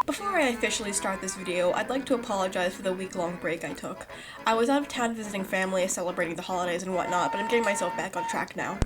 Before I officially start this video, I'd like to apologize for the week-long break I took. I was out of town visiting family, celebrating the holidays and whatnot, but I'm getting myself back on track now.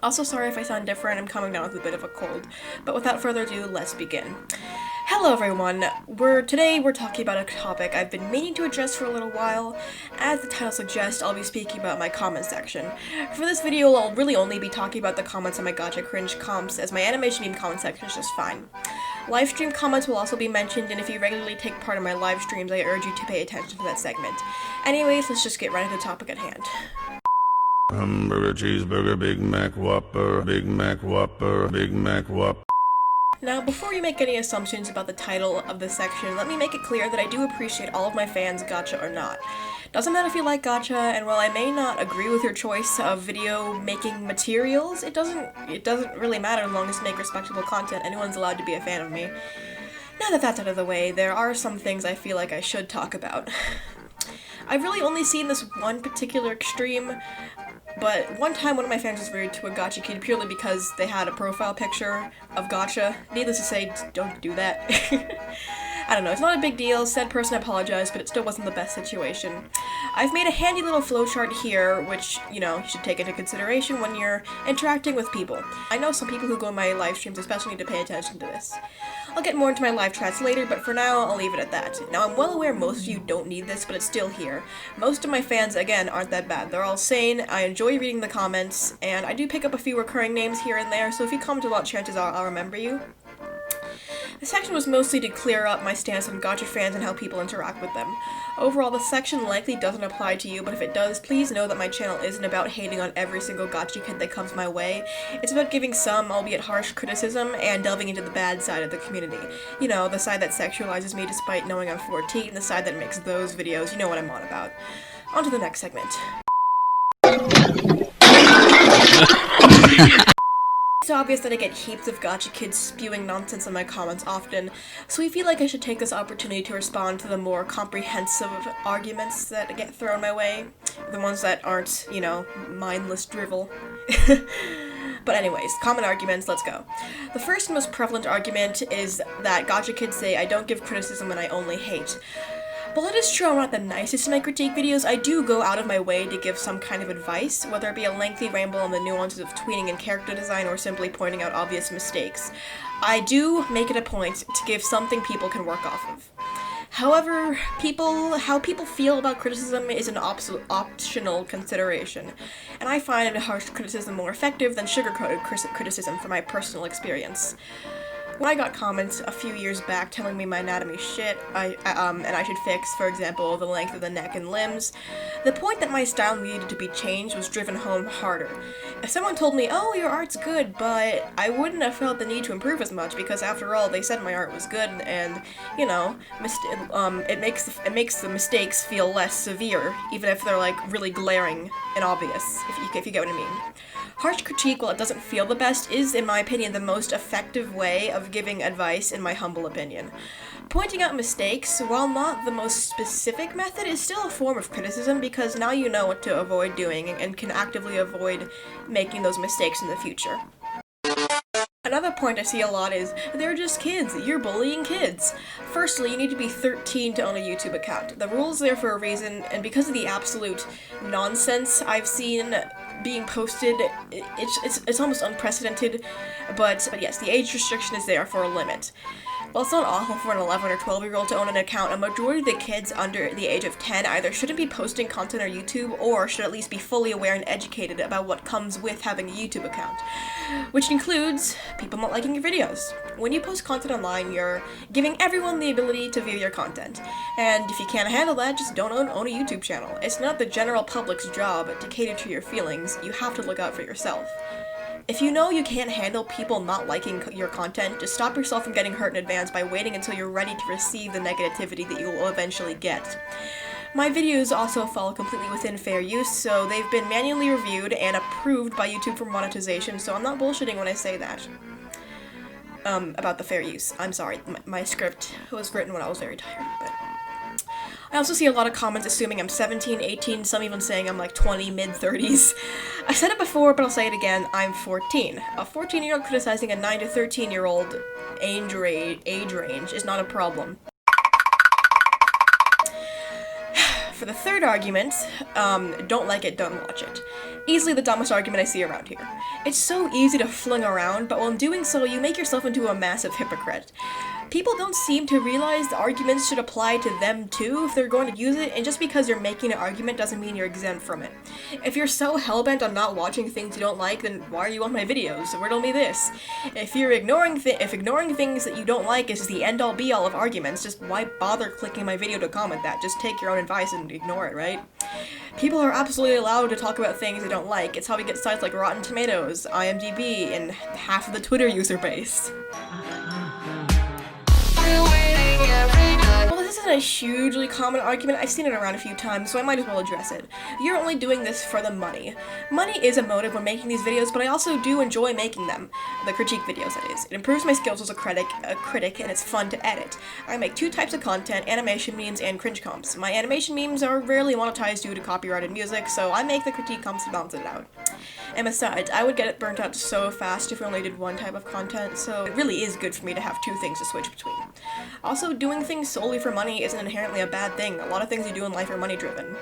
Also, sorry if I sound different, I'm coming down with a bit of a cold. But without further ado, let's begin. Hello everyone! Today we're talking about a topic I've been meaning to address for a little while. As the title suggests, I'll be speaking about my comment section. For this video, I'll really only be talking about the comments on my Gacha Cringe comps, as my animation meme comment section is just fine. Livestream comments will also be mentioned, and if you regularly take part in my live streams, I urge you to pay attention to that segment. Anyways, let's just get right into the topic at hand. Hamburger, cheeseburger, Big Mac Whopper, Big Mac Whopper, Big Mac Whopper. Now, before you make any assumptions about the title of this section, let me make it clear that I do appreciate all of my fans, gacha or not. Doesn't matter if you like gacha, and while I may not agree with your choice of video making materials, it doesn't really matter as long as you make respectable content. Anyone's allowed to be a fan of me. Now that that's out of the way, there are some things I feel like I should talk about. I've really only seen this one particular extreme, but one time one of my fans was rude to a gacha kid purely because they had a profile picture of gacha. Needless to say, don't do that. I don't know, it's not a big deal, said person apologized, but it still wasn't the best situation. I've made a handy little flowchart here, which, you should take into consideration when you're interacting with people. I know some people who go on my live streams especially need to pay attention to this. I'll get more into my live chats later, but for now, I'll leave it at that. Now, I'm well aware most of you don't need this, but it's still here. Most of my fans, again, aren't that bad. They're all sane, I enjoy reading the comments, and I do pick up a few recurring names here and there, so if you comment a lot, chances are I'll remember you. This section was mostly to clear up my stance on gacha fans and how people interact with them. Overall, this section likely doesn't apply to you, but if it does, please know that my channel isn't about hating on every single gacha kid that comes my way. It's about giving some, albeit harsh, criticism and delving into the bad side of the community. You know, the side that sexualizes me despite knowing I'm 14, the side that makes those videos, you know what I'm on about. On to the next segment. It's obvious that I get heaps of gacha kids spewing nonsense in my comments often, so I feel like I should take this opportunity to respond to the more comprehensive arguments that get thrown my way. The ones that aren't, mindless drivel. But anyways, common arguments, let's go. The first and most prevalent argument is that gacha kids say I don't give criticism and I only hate. While it is true I'm not the nicest in my critique videos, I do go out of my way to give some kind of advice, whether it be a lengthy ramble on the nuances of tweeting and character design or simply pointing out obvious mistakes. I do make it a point to give something people can work off of. However, how people feel about criticism is an optional consideration, and I find harsh criticism more effective than sugar-coated criticism from my personal experience. When I got comments a few years back telling me my anatomy shit, and I should fix, for example, the length of the neck and limbs, the point that my style needed to be changed was driven home harder. If someone told me, oh, your art's good, but I wouldn't have felt the need to improve as much because after all, they said my art was good, and, it makes the mistakes feel less severe, even if they're, really glaring and obvious, if you get what I mean. Harsh critique, while it doesn't feel the best, is, in my opinion, the most effective way of giving advice, in my humble opinion. Pointing out mistakes, while not the most specific method, is still a form of criticism because now you know what to avoid doing and can actively avoid making those mistakes in the future. Another point I see a lot is, they're just kids, you're bullying kids. Firstly, you need to be 13 to own a YouTube account. The rule's there for a reason, and because of the absolute nonsense I've seen being posted, it's almost unprecedented, but yes, the age restriction is there for a limit. While it's not awful for an 11 or 12-year-old to own an account, a majority of the kids under the age of 10 either shouldn't be posting content on YouTube or should at least be fully aware and educated about what comes with having a YouTube account, which includes people not liking your videos. When you post content online, you're giving everyone the ability to view your content, and if you can't handle that, just don't own a YouTube channel. It's not the general public's job to cater to your feelings, you have to look out for yourself. If you know you can't handle people not liking your content, just stop yourself from getting hurt in advance by waiting until you're ready to receive the negativity that you will eventually get. My videos also fall completely within fair use, so they've been manually reviewed and approved by YouTube for monetization, so I'm not bullshitting when I say that. About the fair use. I'm sorry, my script was written when I was very tired, but I also see a lot of comments assuming I'm 17, 18, some even saying I'm like 20, mid-30s. I said it before, but I'll say it again, I'm 14. A 14-year-old criticizing a 9 to 13-year-old age range is not a problem. For the third argument, don't like it, don't watch it. Easily the dumbest argument I see around here. It's so easy to fling around, but while doing so, you make yourself into a massive hypocrite. People don't seem to realize the arguments should apply to them too if they're going to use it, and just because you're making an argument doesn't mean you're exempt from it. If you're so hellbent on not watching things you don't like, then why are you on my videos? Riddle me this. If ignoring things that you don't like is the end-all be-all of arguments, just why bother clicking my video to comment that? Just take your own advice and ignore it, right? People are absolutely allowed to talk about things they don't like. It's how we get sites like Rotten Tomatoes, IMDb, and half of the Twitter user base. Well, this isn't a hugely common argument. I've seen it around a few times, so I might as well address it. You're only doing this for the money. Money is a motive when making these videos, but I also do enjoy making them. The critique videos, that is. It improves my skills as a critic, and it's fun to edit. I make two types of content, animation memes and cringe comps. My animation memes are rarely monetized due to copyrighted music, so I make the critique comps to balance it out. And besides, I would get it burnt out so fast if I only did one type of content, so it really is good for me to have two things to switch between. Also, doing things solely for money isn't inherently a bad thing. A lot of things you do in life are money-driven.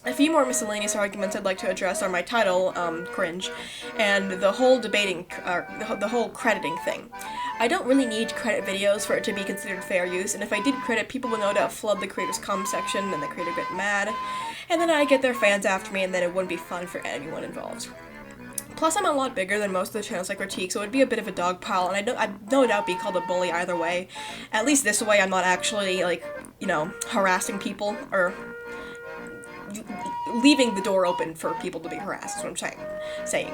A few more miscellaneous arguments I'd like to address are my title, cringe, and the whole the whole crediting thing. I don't really need to credit videos for it to be considered fair use, and if I did credit, people would no doubt flood the creator's comment section, and the creator get mad, and then I get their fans after me, and then it wouldn't be fun for anyone involved. Plus, I'm a lot bigger than most of the channels I critique, so it would be a bit of a dog pile, and I'd no doubt be called a bully either way. At least this way I'm not actually, like, you know, harassing people, or leaving the door open for people to be harassed, is what I'm saying.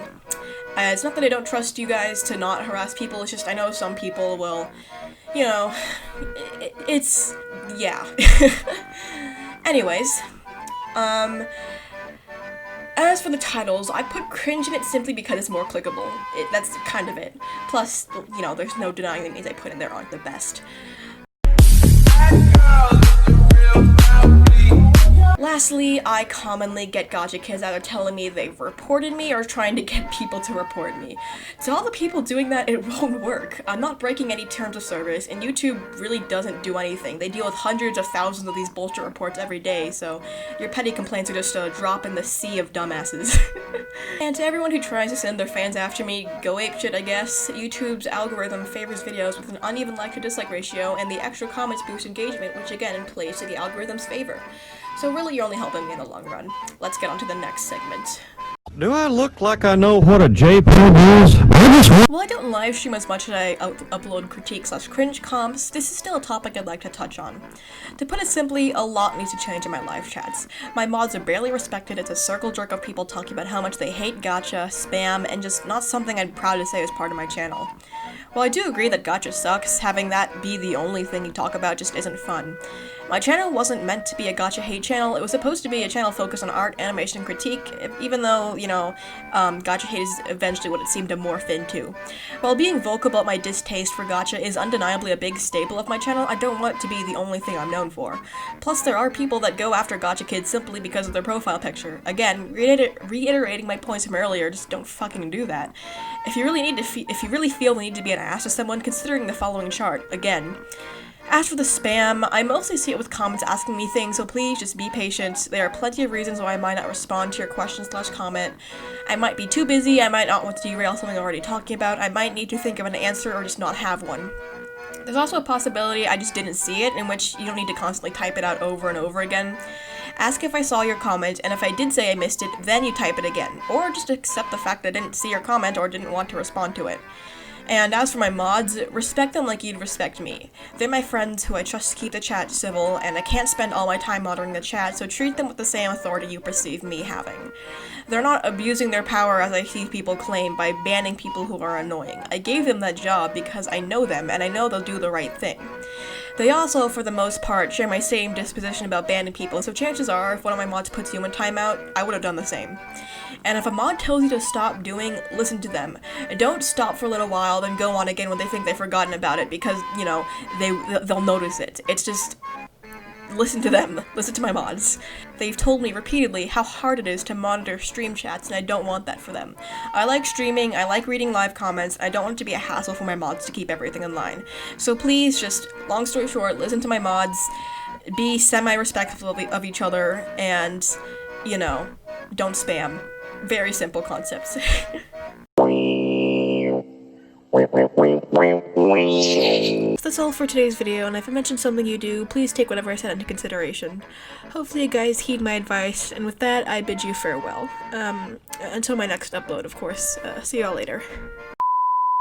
It's not that I don't trust you guys to not harass people, it's just I know some people will, you know, it's, yeah. Anyways, as for the titles, I put cringe in it simply because it's more clickable. That's kind of it. Plus, you know, there's no denying the names I put in there aren't the best. Lastly, I commonly get gotcha kids either telling me they've reported me or trying to get people to report me. To all the people doing that, it won't work. I'm not breaking any terms of service, and YouTube really doesn't do anything. They deal with hundreds of thousands of these bullshit reports every day, so your petty complaints are just a drop in the sea of dumbasses. And to everyone who tries to send their fans after me, go apeshit, I guess. YouTube's algorithm favors videos with an uneven like-to-dislike ratio, and the extra comments boost engagement, which again plays to the algorithm's favor. So really, you're only helping me in the long run. Let's get on to the next segment. Do I look like I know what a JPEG is? While I don't live stream as much as I upload critique/cringe comps, this is still a topic I'd like to touch on. To put it simply, a lot needs to change in my live chats. My mods are barely respected. It's a circle jerk of people talking about how much they hate gacha, spam, and just not something I'm proud to say is part of my channel. While I do agree that gacha sucks, having that be the only thing you talk about just isn't fun. My channel wasn't meant to be a gacha hate channel. It was supposed to be a channel focused on art, animation, and critique, even though, you know, gacha hate is eventually what it seemed to morph into. While being vocal about my distaste for gacha is undeniably a big staple of my channel, I don't want it to be the only thing I'm known for. Plus, there are people that go after gacha kids simply because of their profile picture. Again, reiterating my points from earlier, just don't fucking do that. If you really feel the need to be an ass to someone, considering the following chart, again. As for the spam, I mostly see it with comments asking me things, so please just be patient. There are plenty of reasons why I might not respond to your question/comment. I might be too busy, I might not want to derail something I'm already talking about, I might need to think of an answer or just not have one. There's also a possibility I just didn't see it, in which you don't need to constantly type it out over and over again. Ask if I saw your comment, and if I did say I missed it, then you type it again. Or just accept the fact that I didn't see your comment or didn't want to respond to it. And as for my mods, respect them like you'd respect me. They're my friends who I trust to keep the chat civil, and I can't spend all my time monitoring the chat, so treat them with the same authority you perceive me having. They're not abusing their power as I see people claim by banning people who are annoying. I gave them that job because I know them, and I know they'll do the right thing. They also, for the most part, share my same disposition about banning people, so chances are, if one of my mods puts you in timeout, I would have done the same. And if a mod tells you to stop doing, listen to them. Don't stop for a little while, then go on again when they think they've forgotten about it, because, you know, they'll notice it. It's just, listen to them. Listen to my mods. They've told me repeatedly how hard it is to monitor stream chats, and I don't want that for them. I like streaming, I like reading live comments, I don't want it to be a hassle for my mods to keep everything in line. So please, just, long story short, listen to my mods, be semi-respectful of each other, and, you know, don't spam. Very simple concepts. So that's all for today's video, and if I mentioned something you do, please take whatever I said into consideration. Hopefully you guys heed my advice, and with that, I bid you farewell. Until my next upload, of course. See y'all later.